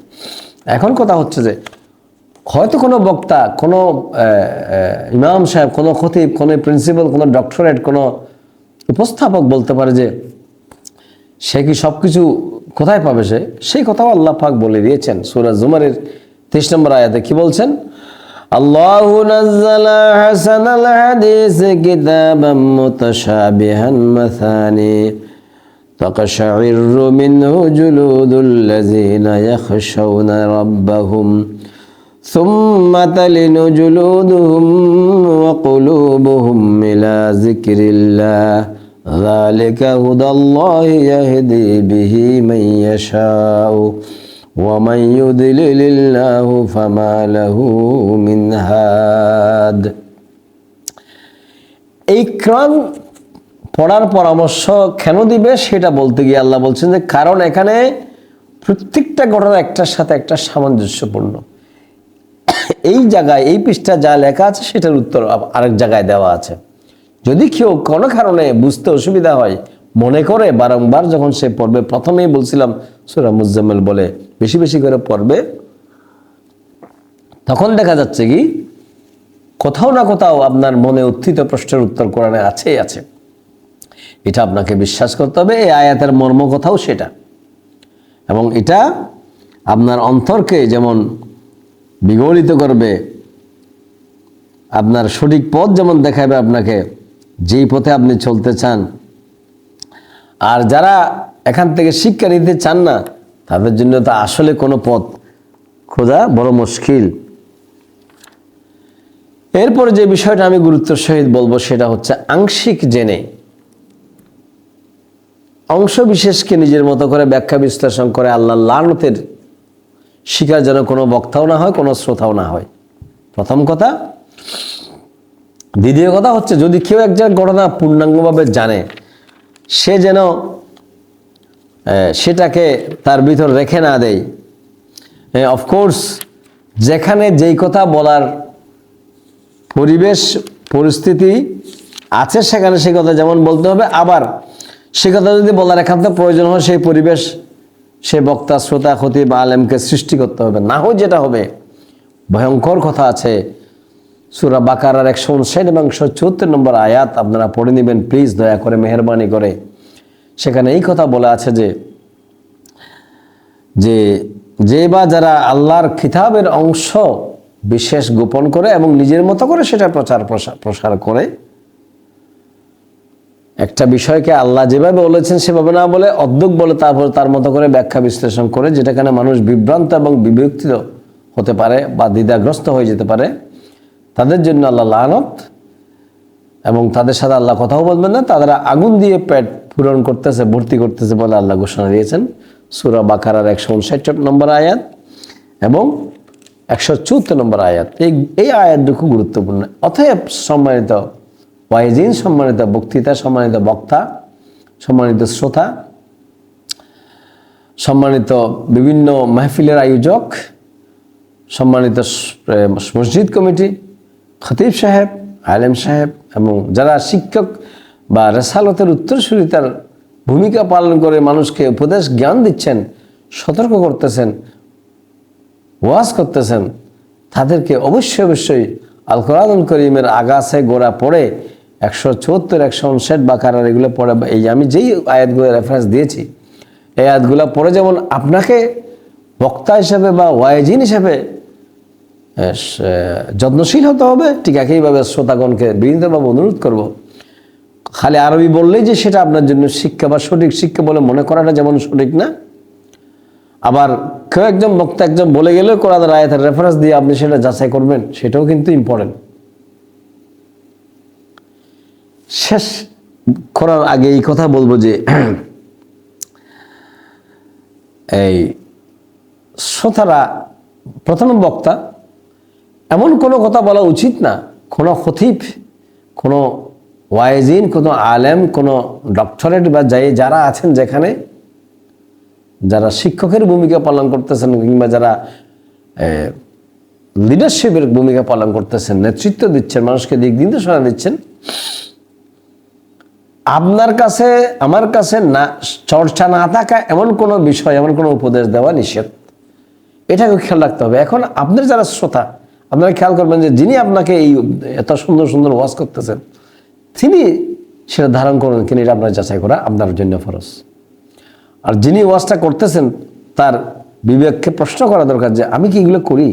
এখন কথা হচ্ছে যে হয়তো কোনো বক্তা, কোনো ইমাম সাহেব, কোনো খতিব, কোনো প্রিন্সিপাল, কোনো ডক্টরেট, কোনো উপস্থাপক বলতে পারে যে সে কি সব কিছু কোথায় পাবে, সেই কথাও আল্লাহ পাক বলে দিয়েছেন সূরা জুমারের 23 নম্বর আয়াতে। কি বলছেন? আল্লাহু নাযালা হাসানাল হাদিস কিতাবাম মুতাশাবিহান মাসানি তাকশাইরু মিনহু জুলুদুল লাযিনা ইয়াখশাউনা রাব্বাহুম সুম্মা তালিনু জুলুদুহুম ওয়া কুলুবুহুম ইলা যিকরিল্লাহ যালিকা হুদাল্লাহি ইয়াহদি বিহি মান ইয়াশাউ ওয়া মান ইউদ্লিলিল্লাহু ফামা লাহু মিন হাদ। এই কোরআন পড়ার পরামর্শ কেন দিবে সেটা বলতে গিয়ে আল্লাহ বলছেন যে কারণ এখানে প্রত্যেকটা ঘটনা একটার সাথে একটা সামঞ্জস্যপূর্ণ। এই জায়গায় এই পৃষ্ঠা যা লেখা আছে সেটার উত্তর আরেক জায়গায় দেওয়া আছে। যদি কেউ কোনো কারণে বুঝতে অসুবিধা হয় মনে করে বারংবার যখন সে পড়বে, প্রথমেই বলছিলাম সূরা মুজাম্মিল বলে বেশি বেশি করে পড়বে, তখন দেখা যাচ্ছে কি কোথাও না কোথাও আপনার মনে উত্থিত প্রশ্নের উত্তর কোরআনে আছেই আছে। এটা আপনাকে বিশ্বাস করতে হবে। এই আয়াতের মর্ম কথাও সেটা, এবং এটা আপনার অন্তরকে যেমন বিগলিত করবে, আপনার সঠিক পথ যেমন দেখাবে আপনাকে, যেই পথে আপনি চলতে চান। আর যারা এখান থেকে শিক্ষা নিতে চান না তাদের জন্য তো আসলে কোনো পথ খোঁজা বড় মুশকিল। এরপরে যে বিষয়টা আমি গুরুত্বের সহিত বলবো সেটা হচ্ছে আংশিক জেনে অংশ বিশেষকে নিজের মতো করে ব্যাখ্যা বিশ্লেষণ করে আল্লাহর লানতের শিকার যেন কোনো বক্তাও না হয়, কোনো শ্রোতাও না হয়, প্রথম কথা। দ্বিতীয় কথা হচ্ছে যদি কেউ একজন ঘটনা পূর্ণাঙ্গভাবে জানে সে যেন সেটাকে তার ভিতর রেখে না দেয়। অফকোর্স যেখানে যেই কথা বলার পরিবেশ পরিস্থিতি আছে সেখানে সেই কথা যেমন বলতে হবে, আবার সে কথা যদি বলার একান্ত প্রয়োজন হয় সেই পরিবেশ সে বক্তা শ্রোতা খতিব আলেমকে সৃষ্টি করতে হবে। না হয় যেটা হবে ভয়ঙ্কর কথা আছে। সূরা বাকারার 159 এবং 174 নম্বর আয়াত আপনারা পড়ে নেবেন প্লিজ, দয়া করে মেহেরবানি করে। সেখানে এই কথা বলা আছে যে বা যারা আল্লাহর কিতাবের অংশ বিশেষ গোপন করে এবং নিজের মতো করে সেটা প্রসার করে, একটা বিষয়কে আল্লাহ যেভাবে বলেছেন সেভাবে না বলে অদ্ভুত বলে তারপর তার মতো করে ব্যাখ্যা বিশ্লেষণ করে, যেটাখানে মানুষ বিভ্রান্ত এবং বিভক্তিত হতে পারে বা দ্বিধাগ্রস্ত হয়ে যেতে পারে, তাদের জন্য আল্লাহ লানত, এবং তাদের সাথে আল্লাহ কথাও বলবেন না, তারা আগুন দিয়ে পেট পূরণ করতেছে, ভর্তি করতেছে বলে আল্লাহ ঘোষণা দিয়েছেন সূরা বাকারার 159 নম্বর আয়াত এবং 174 নম্বর আয়াত। এই আয়াতটি খুব গুরুত্বপূর্ণ। অতএব সম্মানিত ওয়াইজিন, সম্মানিত বক্তৃতা, সম্মানিত বক্তা, সম্মানিত শ্রোতা, সম্মানিত বিভিন্ন মাহফিলের আয়োজক, সম্মানিত মসজিদ কমিটি, খতিব সাহেব, আলেম সাহেব এবং যারা শিক্ষক বা রেসালতের উত্তরসূরিতার ভূমিকা পালন করে মানুষকে উপদেশ জ্ঞান দিচ্ছেন, সতর্ক করতেছেন, ওয়াজ করতেছেন, তাদেরকে অবশ্যই আল কোরআনুল কারীমের আগাছে গোড়া পড়ে 174, 159 বাকারার এগুলো পড়ে, এই আমি যেই আয়াতগুলো রেফারেন্স দিয়েছি এই আয়াতগুলো পড়ে যেমন আপনাকে বক্তা হিসেবে বা ওয়াইজিন হিসেবে যত্নশীল হতে হবে, ঠিক একইভাবে শ্রোতাগণকে বিনীতভাবে অনুরোধ করব, খালি আরবি বললেই যে সেটা আপনার জন্য শিক্ষা বা সঠিক শিক্ষা বলে মনে করাটা যেমন সঠিক না, আবার কেউ একজন বক্তা একজন বলে গেলেও কোরআনের আয়াতের রেফারেন্স দিয়ে আপনি সেটা যাচাই করবেন, সেটাও কিন্তু ইম্পর্টেন্ট। শেষ করার আগে এই কথা বলবো যে এই শ্রোতারা, প্রথম বক্তা এমন কোনো কথা বলা উচিত না, কোনো খতিব, কোনো ওয়াইজিন, কোনো আলেম, কোনো ডক্টরেট বা যারা আছেন যেখানে, যারা শিক্ষকের ভূমিকা পালন করতেছেন কিংবা যারা লিডারশিপের ভূমিকা পালন করতেছেন, নেতৃত্ব দিচ্ছেন, মানুষকে দিক নির্দেশনা দিচ্ছেন, আপনার কাছে আমার কাছে না চর্চা না থাকা এমন কোনো বিষয়, এমন কোনো উপদেশ দেওয়া নিষেধ, এটাকে খেয়াল রাখতে হবে। এখন আপনার যারা শ্রোতা, আপনারা খেয়াল করবেন যে যিনি আপনাকে এই এত সুন্দর সুন্দর ওয়াজ করতেছেন তিনি সেটা ধারণ করুন কিনা এটা আপনার যাচাই করা আপনার জন্য ফরজ। আর যিনি ওয়াজটা করতেছেন তার বিবেককে প্রশ্ন করা দরকার যে আমি কি এগুলো করি,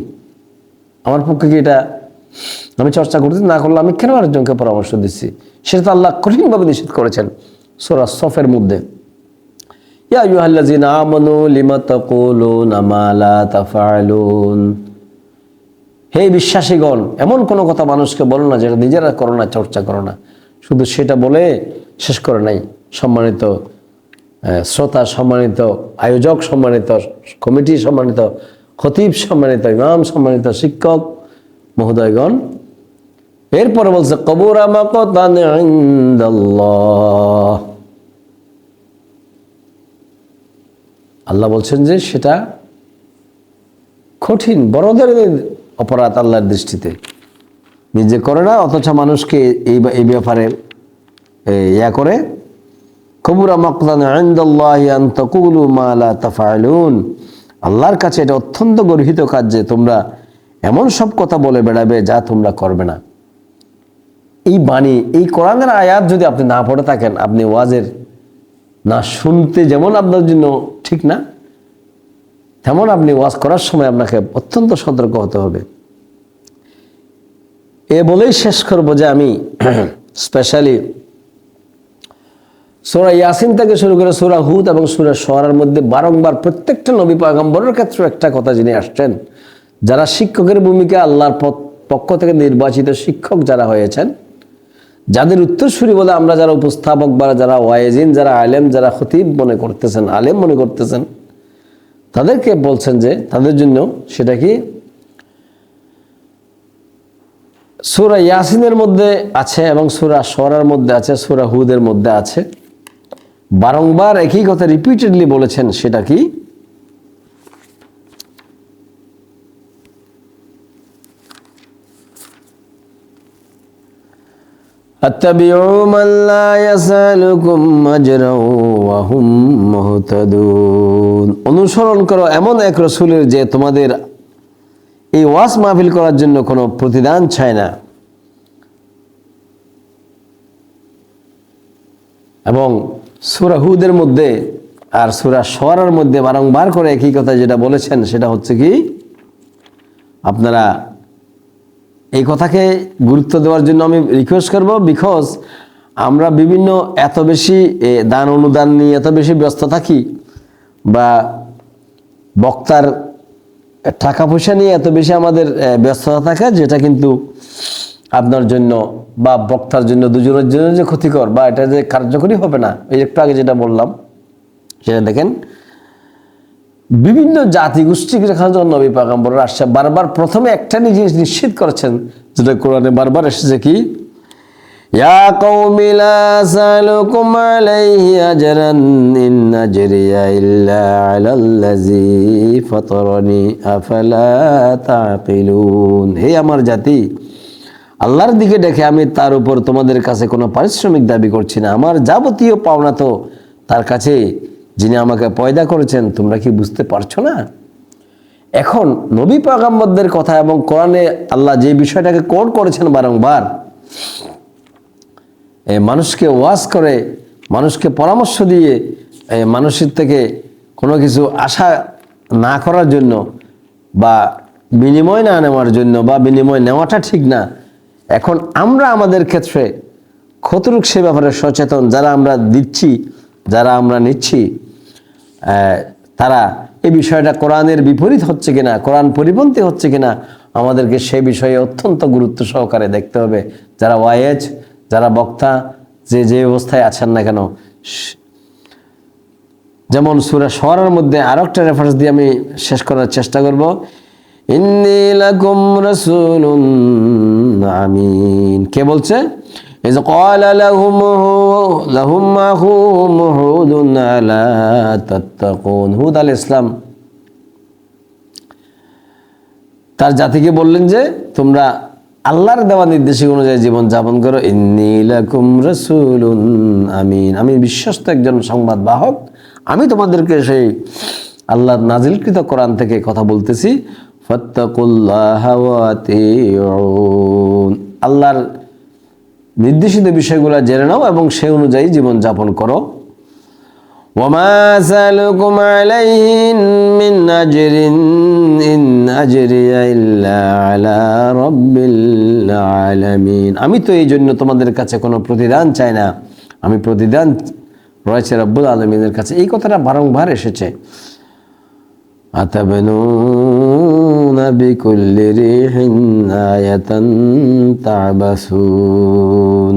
আমার পক্ষে কি এটা আমি চর্চা করতে না করলে আমি কেন আরেকজনকে পরামর্শ দিচ্ছি? সেটা তো আল্লাহ কঠিনভাবে নিষেধ করেছেন সূরা সফের মধ্যে। ইয়া আইয়ুহাল্লাযীনা আমানু লিমা তাকুলুনা মা লা তাফআলুন, হে বিশ্বাসীগণ, এমন কোনো কথা মানুষকে বলো না যেটা নিজেরা করো না, চর্চা করো না। শুধু সেটা বলে শেষ করে নাই। সম্মানিত শ্রোতা, সম্মানিত আয়োজক, সম্মানিত কমিটি, সম্মানিত খতিব, সম্মানিত ইমাম, সম্মানিত শিক্ষক মহোদয়গণ, এরপরে বলছে কবুরা মাকাতান ইনদাল্লাহ, আল্লাহ বলছেন যে সেটা কঠিন, বড়দের অপরাধ আল্লাহর দৃষ্টিতে। নিজে করে না অথচ মানুষকে এই ব্যাপারে ইয়া করে। কবুরা মাকতান ইনদাল্লাহি আন তাকুলু মা লা তাফআলুন, আল্লাহর কাছে এটা অত্যন্ত গর্হিত কাজ যে তোমরা এমন সব কথা বলে বেড়াবে যা তোমরা করবে না। এই বাণী, এই কোরআনের আয়াত যদি আপনি না পড়ে থাকেন, আপনি ওয়াজের না শুনতে যেমন আপনার জন্য ঠিক না, তেমন আপনি ওয়াজ করার সময় আপনাকে অত্যন্ত সতর্ক হতে হবে। এ বলেই শেষ করব যে আমি স্পেশালি সূরা ইয়াসিন থেকে শুরু করে সূরা হুদ এবং সূরা শুআরার মধ্যে বারংবার প্রত্যেকটা নবী পয়গম্বরের ক্ষেত্রে একটা কথা যিনি আসছেন, যারা শিক্ষকের ভূমিকা, আল্লাহর পক্ষ থেকে নির্বাচিত শিক্ষক যারা হয়েছেন, যাদের উত্তরসূরি বলে আমরা যারা উপস্থাপক বা যারা ওয়াইজিন, যারা আলেম, যারা খতিব মনে করতেছেন, আলেম মনে করতেছেন, তাদেরকে বলছেন যে তাদের জন্য সেটা কি সূরা ইয়াসিনের মধ্যে আছে এবং সূরা শুআরার মধ্যে আছে, সূরা হুদের মধ্যে আছে। বারংবার একই কথা রিপিটেডলি বলেছেন, সেটা কি আত্তাবিউ মান লা ইয়াসালুকুম আজরান ওয়া হুম মুহতাদুন, অনুসরণ করো এমন এক রাসূলের যে তোমাদের এই ওয়াজ মাহফিল করার জন্য কোনো প্রতিদান চায় না। এবং সূরা হুদের মধ্যে আর সূরা শুআরার মধ্যে বারংবার করে একই কথা যেটা বলেছেন, সেটা হচ্ছে কি আপনারা এই কথাকে গুরুত্ব দেওয়ার জন্য আমি রিকোয়েস্ট করব। বিকজ আমরা বিভিন্ন এত বেশি দান অনুদান নিয়ে এত বেশি ব্যস্ত থাকি, বা বক্তার টাকা পয়সা নিয়ে এত বেশি আমাদের ব্যস্ততা থাকে, যেটা কিন্তু আপনার জন্য বা বক্তার জন্য, দুজনের জন্য যে ক্ষতিকর বা এটা যে কার্যকরী হবে না। এই একটু আগে যেটা বললাম সেটা দেখেন, বিভিন্ন জাতি গোষ্ঠীকে দেখানোর জন্য নবী পয়গম্বররা আসছে। বারবার প্রথমে একটা জিনিস নিশ্চিত করেছেন, যেটা কোরআনে বারবার এসেছে কি, ইয়া কওমি লা আসালুকুম আলাইহি আজরান ইন আজরিয়া ইল্লা আলাল্লাযী ফাতারানি আফালা তাকিলুন, হে আমার জাতি, আল্লাহর দিকে ডেকে আমি তার উপর তোমাদের কাছে কোনো পারিশ্রমিক দাবি করছি না। আমার যাবতীয় পাওনা তো তার কাছে, যিনি আমাকে পয়দা করেছেন। তোমরা কি বুঝতে পারছো না? এখন নবী পয়গম্বরদের কথা এবং কোরআনে আল্লাহ যে বিষয়টাকে কোট করেছেন বারংবার, মানুষকে ওয়াজ করে, মানুষকে পরামর্শ দিয়ে, মানুষের থেকে কোনো কিছু আশা না করার জন্য বা বিনিময় না নেওয়ার জন্য, বা বিনিময় নেওয়াটা ঠিক না। এখন আমরা আমাদের ক্ষেত্রে কতটুকু সে ব্যাপারে সচেতন, যারা আমরা দিচ্ছি, যারা আমরা নিচ্ছি, তারা এই বিষয়টা কোরআনের বিপরীত হচ্ছে কিনা, কোরআন পরিপন্থী হচ্ছে কিনা, আমাদেরকে সে বিষয়ে অত্যন্ত গুরুত্ব সহকারে দেখতে হবে। যারা ওয়াইজ, যারা বক্তা, যে অবস্থায় আছেন না কেন। যেমন সূরা শুআরার মধ্যে আরো একটা রেফারেন্স দিয়ে আমি শেষ করার চেষ্টা করব। ইন্নী লাকুম রাসূলুন আমিন, কে বলছে? ইয ক্বালা লাহুম আখুহুম হুদুন আলা তাত্তাকুন, হুদ আলাইহিস সালাম তার জাতিকে বললেন যে তোমরা আল্লাহর দেওয়া নির্দেশিকা অনুযায়ী জীবন যাপন করো। ইন্নী লাকুম রাসূলুন আমিন, আমি বিশ্বস্ত একজন সংবাদ বাহক, আমি তোমাদেরকে সেই আল্লাহর নাজিলকৃত কোরআন থেকে কথা বলতেছি। ফাত্তাকুল্লাহা ওয়া আতিউন, আল্লাহর নির্দেশিত বিষয়গুলো জেনে নাও এবং সেই অনুযায়ী জীবন যাপন করো। ওয়ামা আসালুকুম আলাইহি মিন আজরিন ইন আজরিয়া ইল্লা আলা রাব্বিল আলামিন। আমি তো এই জন্য তোমাদের কাছে কোনো প্রতিদান চাই না, আমি প্রতিদান রয়েছে রব্বুল আলামিনের কাছে। এই কথাটা বারংবার এসেছে। আতাবনুনা বিকুল্লি রিহিন আয়াতান তাবাসুন।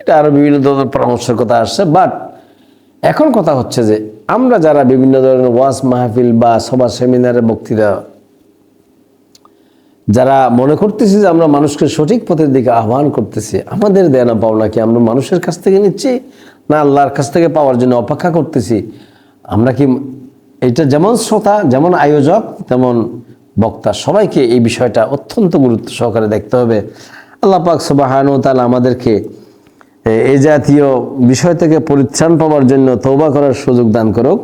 এটা আরো বিভিন্ন ধরনের পরামর্শের কথা আসছে। বাট এখন কথা হচ্ছে যে আমরা যারা বিভিন্ন ধরনের ওয়াজ মাহফিল বা সভা সেমিনারে বক্তৃতা যারা মনে করতেছি যে আমরা মানুষকে সঠিক পথের দিকে আহ্বান করতেছি, আমাদের দেনা পাওনা কি আমরা মানুষের কাছ থেকে নিচ্ছি না আল্লাহর কাছ থেকে পাওয়ার জন্য অপেক্ষা করতেছি? আমরা কি এটা যেমন শ্রোতা, যেমন আয়োজক, তেমন বক্তা, সবাইকে এই বিষয়টা অত্যন্ত গুরুত্ব সহকারে দেখতে হবে। আল্লাহ পাক সুবহানাহু ওয়া তাআলা আমাদেরকে এই জাতীয় বিষয় থেকে পরিত্রাণ পাওয়ার জন্য তওবা করার সুযোগ দান করুক।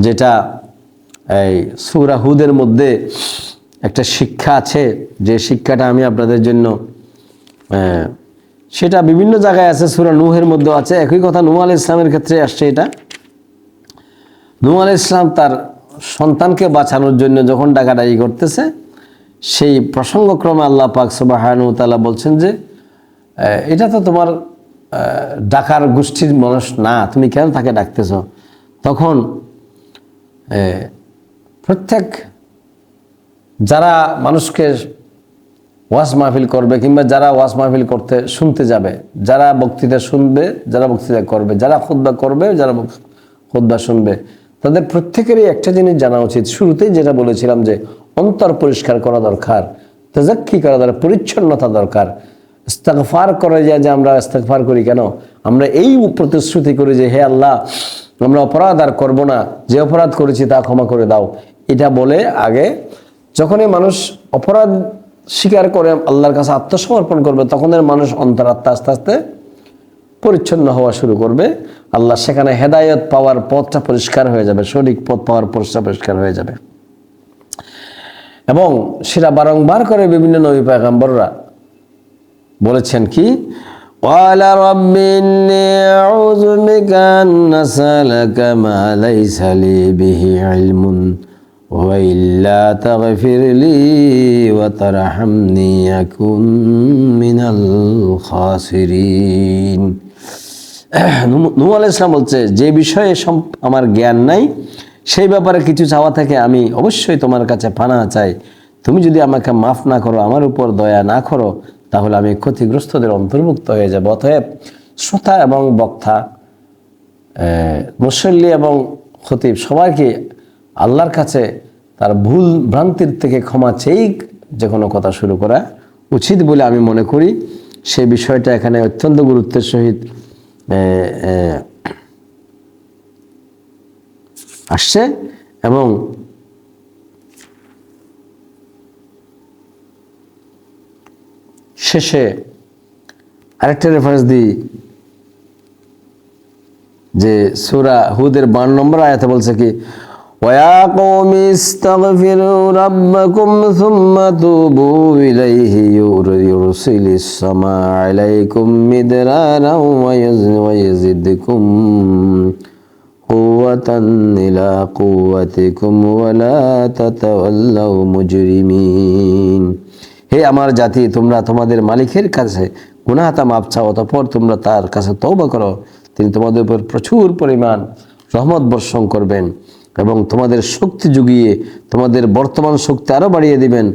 যেটা এই সূরা হুদের মধ্যে একটা শিক্ষা আছে, যে শিক্ষাটা আমি আপনাদের জন্য সেটা বিভিন্ন জায়গায় আছে, সূরা নূহের মধ্যে আছে। একই কথা নূহ আলাইহিস সালামের ক্ষেত্রে আসছে। এটা নূহ আলাইহিস সালাম তার সন্তানকে বাঁচানোর জন্য যখন ডাকাডাকি করতেছে, সেই প্রসঙ্গক্রমে আল্লাহ পাক সুবহানাহু ওয়া তাআলা বলছেন যে এটা তো তোমার ডাকার গোষ্ঠীর মানুষ না, তুমি কেন তাকে ডাকতেছ? তখন প্রত্যেক যারা মানুষকে ওয়াজ মাহফিল করবে কিংবা যারা ওয়াজ মাহফিল করতে শুনতে যাবে, যারা বক্তৃতা শুনবে, যারা বক্তৃতা করবে, যারা খুতবা করবে, যারা খুতবা শুনবে, তাদের প্রত্যেকেরই একটা জিনিস জানা উচিত। শুরুতেই যেটা বলেছিলাম যে অন্তর পরিষ্কার করা দরকার, তাজাক্কি করা দরকার, পরিচ্ছন্নতা দরকার। ইস্তিগফার করে যায় যে আমরা ইস্তিগফার করি কেন? আমরা এই প্রতিশ্রুতি করি যে হে আল্লাহ, আমরা অপরাধ আর করব না, যে অপরাধ করেছি তা ক্ষমা করে দাও। এটা বলে আগে যখনই মানুষ অপরাধ স্বীকার করে আল্লাহর কাছে আত্মসমর্পণ করবে, তখন মানুষ অন্তরাত্মা আস্তে আস্তে পরিচ্ছন্ন হওয়া শুরু করবে। আল্লাহ সেখানে হেদায়েত পাওয়ার পথটা পরিষ্কার হয়ে যাবে, সঠিক পথ পাওয়ার পথটা পরিষ্কার হয়ে যাবে। এবং সেটা বারংবার করে বিভিন্ন নবী পয়গম্বররা বলেছেন কি, ওয়ালা রাব্বি ইন্নী আউযু বিকা আন আসআলাকা মা লাইসা লি বিহি ইলমুন ওয়া ইল্লা তাগফিরলি ওয়া তারহামনি আকুন মিনাল খাসিরিন। নূহ আলাইহিস সালাম বলছে, যে বিষয়ে আমার জ্ঞান নাই সেই ব্যাপারে কিছু চাওয়া থেকে আমি অবশ্যই তোমার কাছে পানাহ চাই। তুমি যদি আমাকে মাফ না করো, আমার উপর দয়া না করো, তাহলে আমি ক্ষতিগ্রস্তদের অন্তর্ভুক্ত হয়ে যাব। অতএব শ্রোতা এবং বক্তা, মুসল্লি এবং খতিব সবাইকে আল্লাহর কাছে তার ভুল ভ্রান্তির থেকে ক্ষমা চেয়েই যে কোনো কথা শুরু করা উচিত বলে আমি মনে করি। সেই বিষয়টা এখানে অত্যন্ত গুরুত্বের সহিত আসছে। এবং শেষে আরেকটা রেফারেন্স দিই যে সূরা হুদের 52 নম্বর আয়াতে বলছে কি, ওয়া কওমি ইস্তাগফিরু রাব্বাকুম সুম্মা তুবু ইলাইহি ইউরসিলিস সামাআ আলাইকুম মিদরারা ওয়া ইয়াজিদকুম কুওয়াতান ইলা কুওয়াতিকুম ওয়া লা তাতাওয়াল্লাউ মুজরিমিন। হে আমার জাতি, তোমরা তোমাদের মালিকের কাছে গুনাহটা মাপ চাও, অতঃপর তোমরা তার কাছে তওবা করো, তিনি তোমাদের উপর প্রচুর পরিমাণ রহমত বর্ষণ করবেন এবং তোমাদের শক্তি জুগিয়ে তোমাদের বর্তমান শক্তি আরো বাড়িয়ে দিবেন।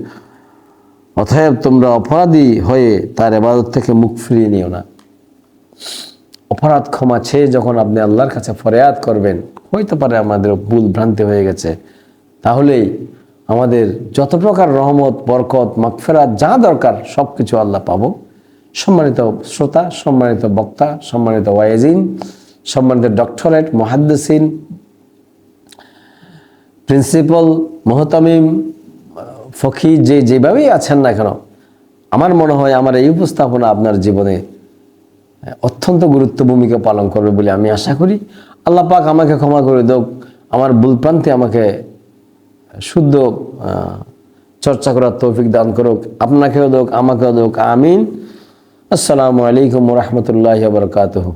অতএব তোমরা অপরাধী হয়ে তার ইবাদত থেকে মুখ ফিরিয়ে নিও না। অপরাধ ক্ষমা চেয়ে যখন আপনি আল্লাহর কাছে ফরিয়াদ করবেন, হইতে পারে আমাদের ভুল ভ্রান্তি হয়ে গেছে, তাহলেই আমাদের যত প্রকার রহমত, বরকত, মাগফিরাত যা দরকার সব কিছু আল্লাহ পাবো। সম্মানিত শ্রোতা, সম্মানিত বক্তা, সম্মানিত ওয়াইজিন, সম্মানিত ডক্টরেট, মুহাদ্দিসিন, প্রিন্সিপাল, মুহতামিম, ফকি, যেভাবেই আছেন না কেন, আমার মনে হয় আমার এই উপস্থাপনা আপনার জীবনে অত্যন্ত গুরুত্ব ভূমিকা পালন করবে বলে আমি আশা করি। আল্লাহ পাক আমাকে ক্ষমা করে দেব, আমার ভুলপ্রান্তে আমাকে শুদ্ধ চর্চা করার তৌফিক দান করুক, আপনাকেও দেখ, আমাকেও দেখ। আমিন। আসসালামু আলাইকুম ওয়া রাহমাতুল্লাহি ওয়া বারাকাতুহু।